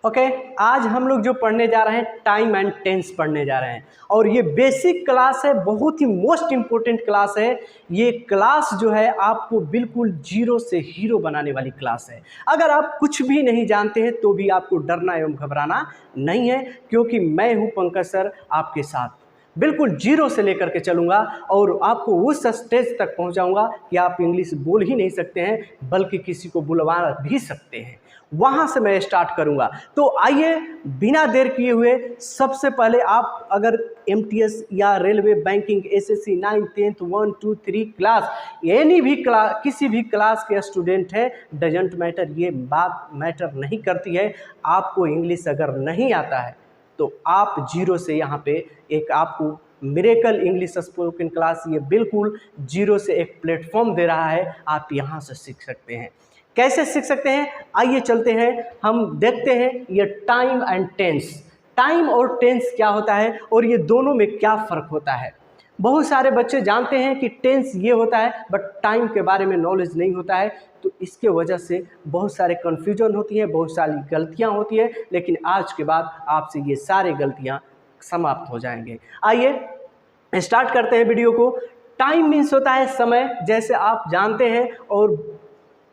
Okay आज हम लोग जो पढ़ने जा रहे हैं टाइम एंड टेंस पढ़ने जा रहे हैं और ये बेसिक क्लास है, बहुत ही मोस्ट इम्पोर्टेंट क्लास है। ये क्लास जो है आपको बिल्कुल जीरो से हीरो बनाने वाली क्लास है। अगर आप कुछ भी नहीं जानते हैं तो भी आपको डरना एवं घबराना नहीं है, क्योंकि मैं हूँ पंकज सर आपके साथ। बिल्कुल जीरो से लेकर के चलूँगा और आपको उस स्टेज तक पहुँचाऊँगा कि आप इंग्लिश बोल ही नहीं सकते हैं बल्कि किसी को बुलवा भी सकते हैं। वहाँ से मैं स्टार्ट करूँगा। तो आइए बिना देर किए हुए सबसे पहले आप अगर MTS या railway, banking, SSC 9th 10th 1 2 3 class any भी क्लास किसी भी क्लास के स्टूडेंट है, डजेंट मैटर, ये बात मैटर नहीं करती है। आपको इंग्लिश अगर नहीं आता है तो आप जीरो से यहाँ पे एक आपको मिरेकल इंग्लिश स्पोकन क्लास ये बिल्कुल जीरो से एक प्लेटफॉर्म दे रहा है। आप यहाँ से सीख सकते हैं। कैसे सीख सकते हैं आइए चलते हैं, हम देखते हैं ये टाइम एंड टेंस। टाइम और टेंस क्या होता है और ये दोनों में क्या फ़र्क होता है। बहुत सारे बच्चे जानते हैं कि टेंस ये होता है बट टाइम के बारे में नॉलेज नहीं होता है, तो इसके वजह से बहुत सारे कन्फ्यूजन होती है, बहुत सारी गलतियां होती है। लेकिन आज के बाद आपसे ये सारे गलतियां समाप्त हो जाएंगे। आइए स्टार्ट करते हैं वीडियो को। टाइम मीन्स होता है समय, जैसे आप जानते हैं, और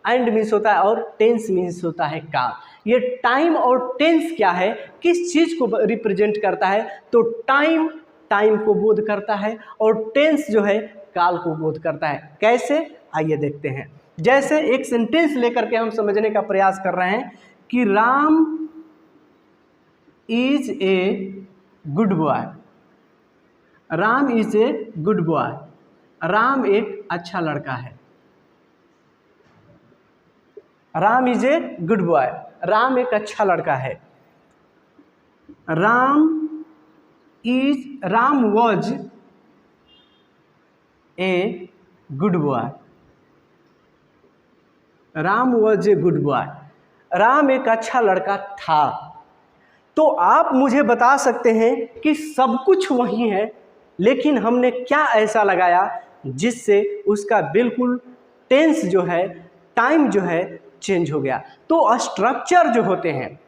एंड मीन्स होता है, और टेंस मीन्स होता है काल। ये टाइम और टेंस क्या है, किस चीज़ को रिप्रेजेंट करता है, तो टाइम टाइम को बोध करता है और टेंस जो है काल को बोध करता है। कैसे आइए देखते हैं। जैसे एक सेंटेंस लेकर के हम समझने का प्रयास कर रहे हैं कि Ram is a good boy. Ram is a good boy, Ram एक अच्छा लड़का है। Ram is a good boy, Ram एक अच्छा लड़का है। Ram was a good boy. Ram was a good boy, Ram एक अच्छा लड़का था। तो आप मुझे बता सकते हैं कि सब कुछ वही है, लेकिन हमने क्या ऐसा लगाया जिससे उसका बिल्कुल टेंस जो है, टाइम जो है चेंज हो गया। तो स्ट्रक्चर जो होते हैं,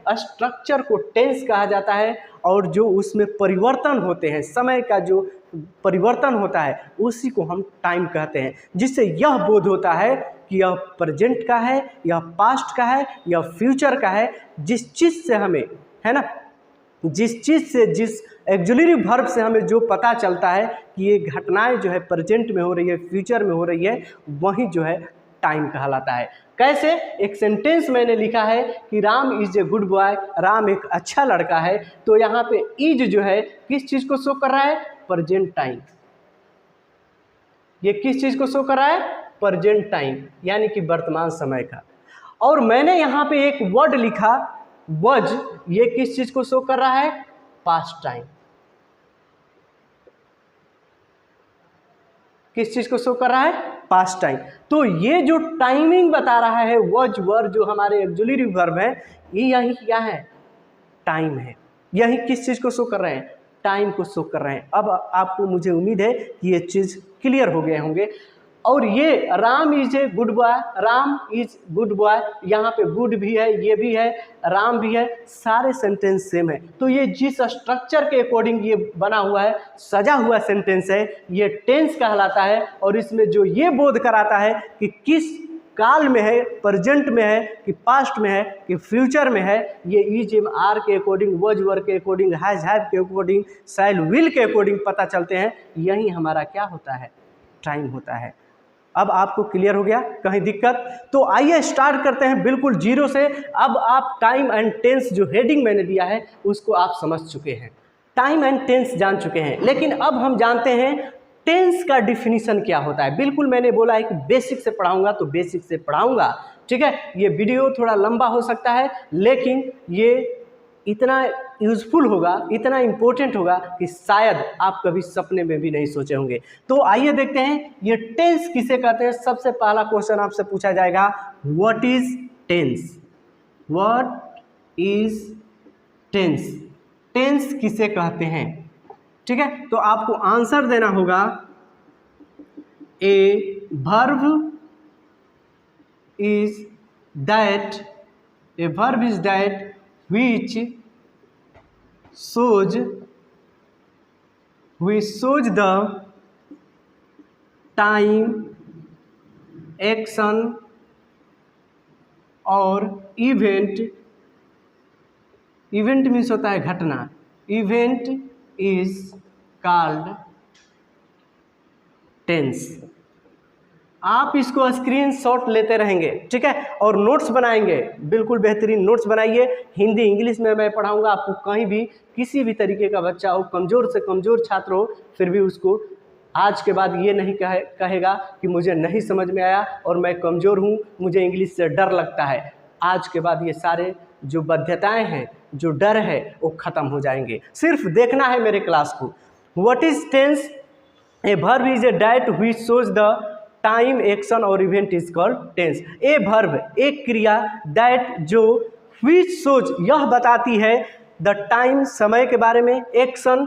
स्ट्रक्चर को टेंस कहा जाता है, और जो उसमें परिवर्तन होते हैं, समय का जो परिवर्तन होता है उसी को हम टाइम कहते हैं। जिससे यह बोध होता है कि यह प्रेजेंट का है, यह पास्ट का है, यह फ्यूचर का है। जिस चीज़ से हमें, है ना, जिस चीज़ से, जिस ऑक्सिलरी वर्ब से हमें जो पता चलता है कि ये घटनाएं जो है प्रेजेंट में हो रही है, फ्यूचर में हो रही है, वही जो है टाइम कहलाता है। कैसे, एक सेंटेंस मैंने लिखा है कि Ram is a good boy, Ram एक अच्छा लड़का है, तो यहाँ पे इज जो है किस चीज़ को शो कर रहा है, प्रेजेंट टाइम। ये किस चीज़ को शो कर रहा है, प्रेजेंट टाइम, यानी कि वर्तमान समय का। और मैंने यहाँ पे एक वर्ड लिखा वज, ये किस चीज़ को शो कर रहा है, पास्ट टाइम। किस चीज़ को शो कर रहा है, पास्ट टाइम। तो ये जो टाइमिंग बता रहा है वज वर्ब, जो हमारे ऑक्सिलरी वर्ब है, ये यही क्या है, टाइम है। यही किस चीज़ को शो कर रहे हैं, टाइम को शो कर रहे हैं। अब आपको, मुझे उम्मीद है कि ये चीज़ क्लियर हो गए होंगे। और ये Ram is a good boy, Ram is good boy, यहाँ पे गुड भी है, ये भी है, राम भी है, सारे सेंटेंस सेम है। तो ये जिस स्ट्रक्चर के अकॉर्डिंग ये बना हुआ है, सजा हुआ सेंटेंस है, ये टेंस कहलाता है। और इसमें जो ये बोध कराता है कि किस काल में है, प्रेजेंट में है, कि पास्ट में है, कि फ्यूचर में है, ये इज एम आर के अकॉर्डिंग, वज वर के अकॉर्डिंग, हैज हैव के अकॉर्डिंग, शैल विल के अकॉर्डिंग पता चलते हैं। यही हमारा क्या होता है, टाइम होता है। अब आपको क्लियर हो गया, कहीं दिक्कत? तो आइए स्टार्ट करते हैं बिल्कुल जीरो से। अब आप टाइम एंड टेंस, जो हेडिंग मैंने दिया है उसको आप समझ चुके हैं, टाइम एंड टेंस जान चुके हैं। लेकिन अब हम जानते हैं टेंस का डिफिनीशन क्या होता है। बिल्कुल मैंने बोला है कि बेसिक से पढ़ाऊंगा तो बेसिक से पढ़ाऊंगा, ठीक है। ये वीडियो थोड़ा लंबा हो सकता है, लेकिन ये इतना यूज़फुल होगा, इतना इम्पोर्टेंट होगा कि शायद आप कभी सपने में भी नहीं सोचे होंगे। तो आइए देखते हैं ये टेंस किसे कहते हैं। सबसे पहला क्वेश्चन आपसे पूछा जाएगा, what is tense. What is tense, tense किसे कहते हैं, ठीक है। तो आपको आंसर देना होगा, ए verb is that A verb is that which shows the time, action और इवेंट मीन्स होता है घटना, इवेंट इज कॉल्ड टेंस। आप इसको स्क्रीनशॉट लेते रहेंगे, ठीक है, और नोट्स बनाएंगे, बिल्कुल बेहतरीन नोट्स बनाइए। हिंदी इंग्लिश में मैं पढ़ाऊंगा आपको, कहीं भी किसी भी तरीके का बच्चा हो, कमज़ोर से कमज़ोर छात्र हो, फिर भी उसको आज के बाद ये नहीं कहेगा कि मुझे नहीं समझ में आया और मैं कमज़ोर हूँ, मुझे इंग्लिश से डर लगता है। आज के बाद ये सारे जो बाध्यताएँ हैं, जो डर है, वो ख़त्म हो जाएंगे। सिर्फ देखना है मेरे क्लास को। What is tense? A verb is a date which shows the time, action और event is called tense. A verb, एक क्रिया, दैट जो, व्हिच शोज यह बताती है, द टाइम समय के बारे में, एक्शन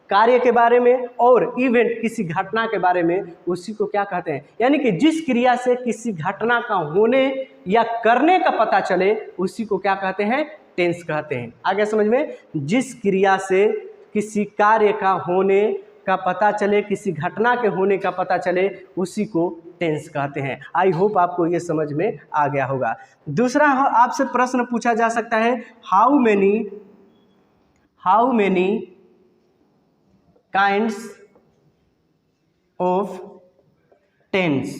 कार्य के बारे में और इवेंट किसी घटना के बारे में, उसी को क्या कहते हैं? यानी कि जिस क्रिया से किसी घटना का होने या करने का पता चले, उसी को क्या कहते हैं? टेंस कहते हैं। आगे समझ में? जिस क्रिया से किसी कार्य का होने का पता चले, किसी घटना के होने का पता चले, उसी को टेंस कहते हैं। आई होप आपको ये समझ में आ गया होगा। दूसरा आपसे प्रश्न पूछा जा सकता है, how many kinds of tense?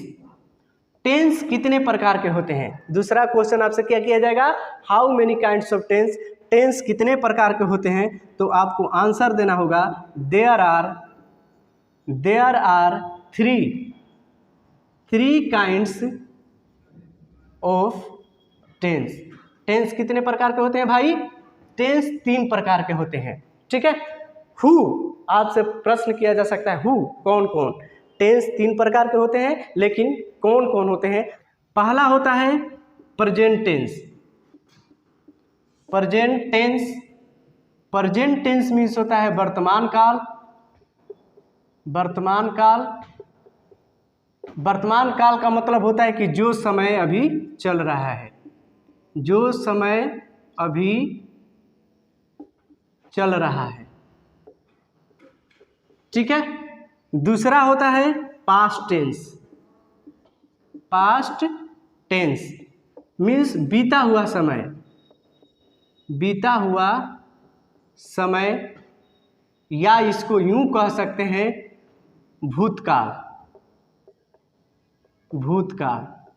Tense कितने प्रकार के होते हैं? दूसरा क्वेश्चन आपसे क्या किया जाएगा, how many kinds of tense, tense कितने प्रकार के होते हैं? तो आपको आंसर देना होगा, there are three kinds of tense. Tense कितने प्रकार के होते हैं भाई? टेंस 3 प्रकार के होते हैं, ठीक है। हु, आपसे प्रश्न किया जा सकता है, हु कौन कौन? टेंस 3 प्रकार के होते हैं, लेकिन कौन कौन होते हैं? पहला होता है present tense. Present tense means होता है वर्तमान काल का मतलब होता है कि जो समय अभी चल रहा है, जो समय अभी चल रहा है, ठीक है। दूसरा होता है पास्ट टेंस मीन्स बीता हुआ समय, या इसको यूं कह सकते हैं भूतकाल।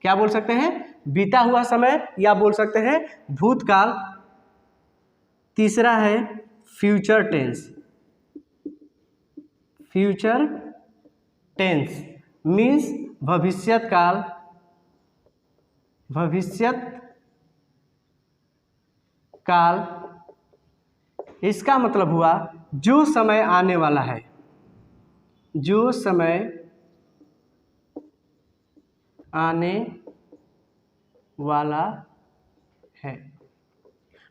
क्या बोल सकते हैं? बीता हुआ समय, या बोल सकते हैं भूतकाल। तीसरा है फ्यूचर टेंस मीन्स भविष्यत काल। इसका मतलब हुआ जो समय आने वाला है,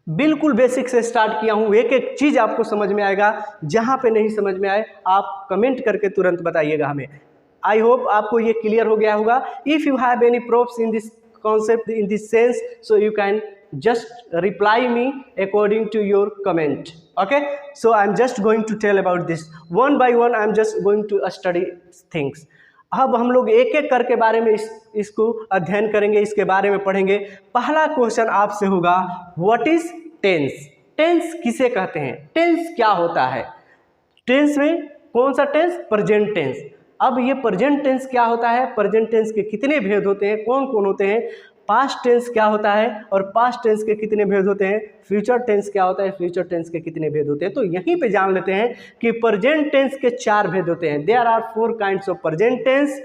बिल्कुल बेसिक से स्टार्ट किया हूँ, एक एक चीज़ आपको समझ में आएगा। जहाँ पे नहीं समझ में आए आप कमेंट करके तुरंत बताइएगा हमें। आई होप आपको ये क्लियर हो गया होगा। If you have any problems in this concept, in this sense, so you can just reply me according to your comment. Okay, so I'm just going to tell about this one by one. I'm just going to study things. अब हम लोग एक एक करके बारे में इसको अध्ययन करेंगे, इसके बारे में पढ़ेंगे। पहला क्वेश्चन आपसे होगा, व्हाट इज टेंस? टेंस किसे कहते हैं? टेंस क्या होता है? टेंस में कौन सा टेंस? Present tense. अब ये प्रेजेंट टेंस क्या होता है? प्रेजेंट टेंस के कितने भेद होते हैं, कौन कौन होते हैं? पास्ट टेंस क्या होता है और पास्ट टेंस के कितने भेद होते हैं? फ्यूचर टेंस क्या होता है, फ्यूचर टेंस के कितने भेद होते हैं? तो यहीं पे जान लेते हैं कि प्रेजेंट टेंस के 4 भेद होते हैं। There are 4 kinds of present tense.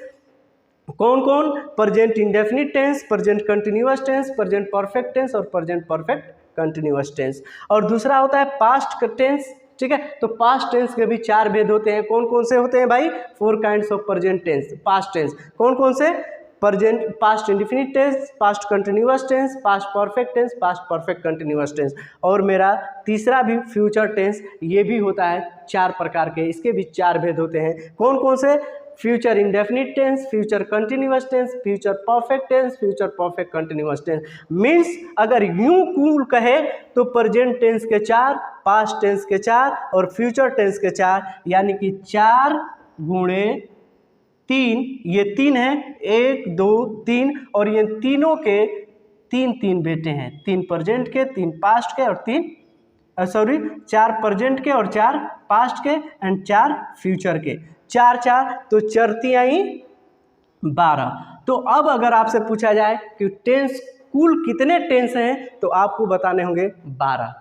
कौन कौन? Present indefinite tense, present continuous tense, present perfect tense और प्रेजेंट परफेक्ट कंटिन्यूअस टेंस। और दूसरा होता है पास्ट टेंस, ठीक है। तो पास्ट टेंस के भी 4 भेद होते हैं। कौन कौन से होते हैं भाई? 4 kinds of present tense, past tense. कौन कौन से? Present, past indefinite tense, past continuous tense, past perfect tense, past perfect continuous tense. और मेरा तीसरा भी फ्यूचर टेंस, ये भी होता है 4 प्रकार के, इसके भी 4 भेद होते हैं। कौन कौन से? Future indefinite tense, future continuous tense, future perfect tense, future perfect continuous tense. Means अगर यूं कूल कहे तो प्रेजेंट टेंस के 4, पास्ट टेंस के 4 और फ्यूचर टेंस के 4, यानी कि 4 गुणे 3, ये 3 है, 1 2 3, और ये तीनों के 3 बेटे हैं, 3 प्रेजेंट के, 3 पास्ट के और 4 प्रेजेंट के और 4 पास्ट के एंड 4 फ्यूचर के, 4 4 तो चरती आई 12। तो अब अगर आपसे पूछा जाए कि टेंस कुल कितने टेंस हैं तो आपको बताने होंगे 12।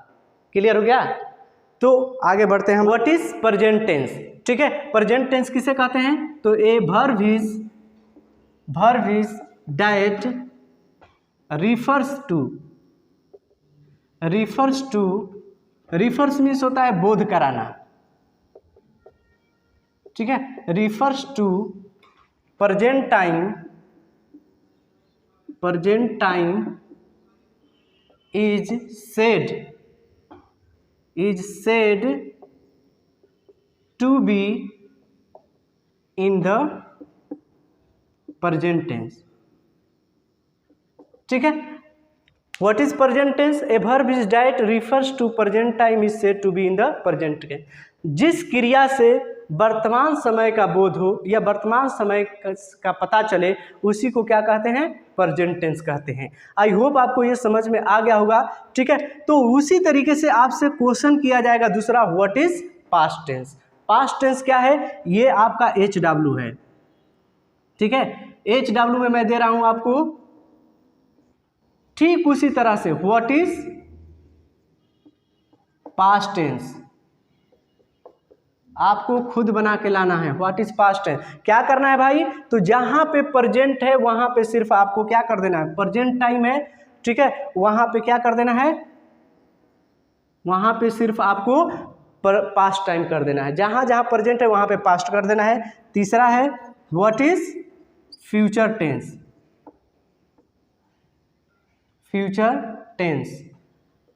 क्लियर हो गया? तो आगे बढ़ते हैं हम। What is present tense? ठीक है, प्रेजेंट टेंस किसे कहते हैं? तो a verb is that refers means होता है बोध कराना। ठीक है, refers to present time is said to be in the present tense। ठीक है, what is present tense? A verb is that refers to present time is said to be in the present tense। जिस क्रिया से वर्तमान समय का बोध हो या वर्तमान समय का पता चले उसी को क्या कहते हैं? प्रेजेंट टेंस कहते हैं। आई होप आपको ये समझ में आ गया होगा। ठीक है, तो उसी तरीके से आपसे क्वेश्चन किया जाएगा दूसरा, what is past tense? Past tense क्या है? ये आपका HW है। ठीक है, HW में मैं दे रहा हूं आपको ठीक उसी तरह से व्हाट इज पास्ट टेंस, आपको खुद बना के लाना है। व्हाट इज पास्ट टेंस क्या करना है भाई? तो जहां पे प्रेजेंट है वहां पे सिर्फ आपको क्या कर देना है? प्रेजेंट टाइम है, ठीक है, वहां पे क्या कर देना है? वहां पे सिर्फ आपको पास्ट टाइम कर देना है। जहां जहां प्रेजेंट है वहां पे पास्ट कर देना है। तीसरा है what is future tense. Future tense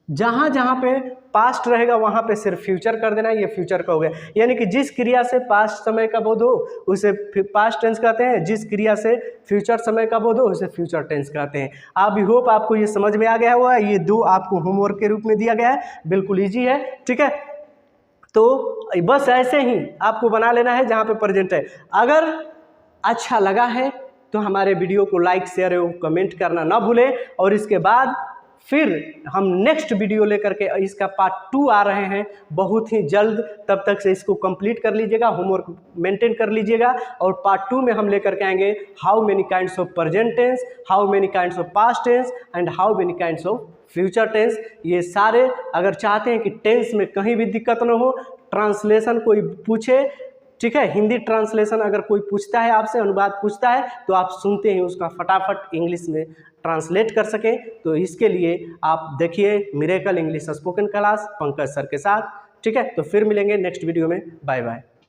जहां जहां पे पास्ट रहेगा वहां पे सिर्फ फ्यूचर कर देना है, ये फ्यूचर का हो गया। यानी कि जिस क्रिया से पास्ट समय का बोध हो उसे पास्ट टेंस कहते हैं, जिस क्रिया से फ्यूचर समय का बोध हो उसे फ्यूचर टेंस कहते हैं। आई होप आपको ये समझ में आ गया हुआ है। ये 2 आपको होमवर्क के रूप में दिया गया है, बिल्कुल ईजी है। ठीक है, तो बस ऐसे ही आपको बना लेना है जहाँ पे प्रेजेंट है। अगर अच्छा लगा है तो हमारे वीडियो को लाइक शेयर एवं कमेंट करना ना भूलें, और इसके बाद फिर हम नेक्स्ट वीडियो लेकर के इसका पार्ट 2 आ रहे हैं बहुत ही जल्द। तब तक से इसको कंप्लीट कर लीजिएगा, होमवर्क मेंटेन कर लीजिएगा, और पार्ट 2 में हम लेकर के आएंगे how many kinds of present tense, how many kinds of past tense and how many kinds of future tense. ये सारे अगर चाहते हैं कि टेंस में कहीं भी दिक्कत न हो, ट्रांसलेशन कोई पूछे, ठीक है, हिंदी ट्रांसलेशन अगर कोई पूछता है आपसे, अनुवाद पूछता है, तो आप सुनते ही उसका फटाफट इंग्लिश में ट्रांसलेट कर सकें, तो इसके लिए आप देखिए miracle English spoken class Pankaj sir के साथ। ठीक है, तो फिर मिलेंगे नेक्स्ट वीडियो में। Bye bye.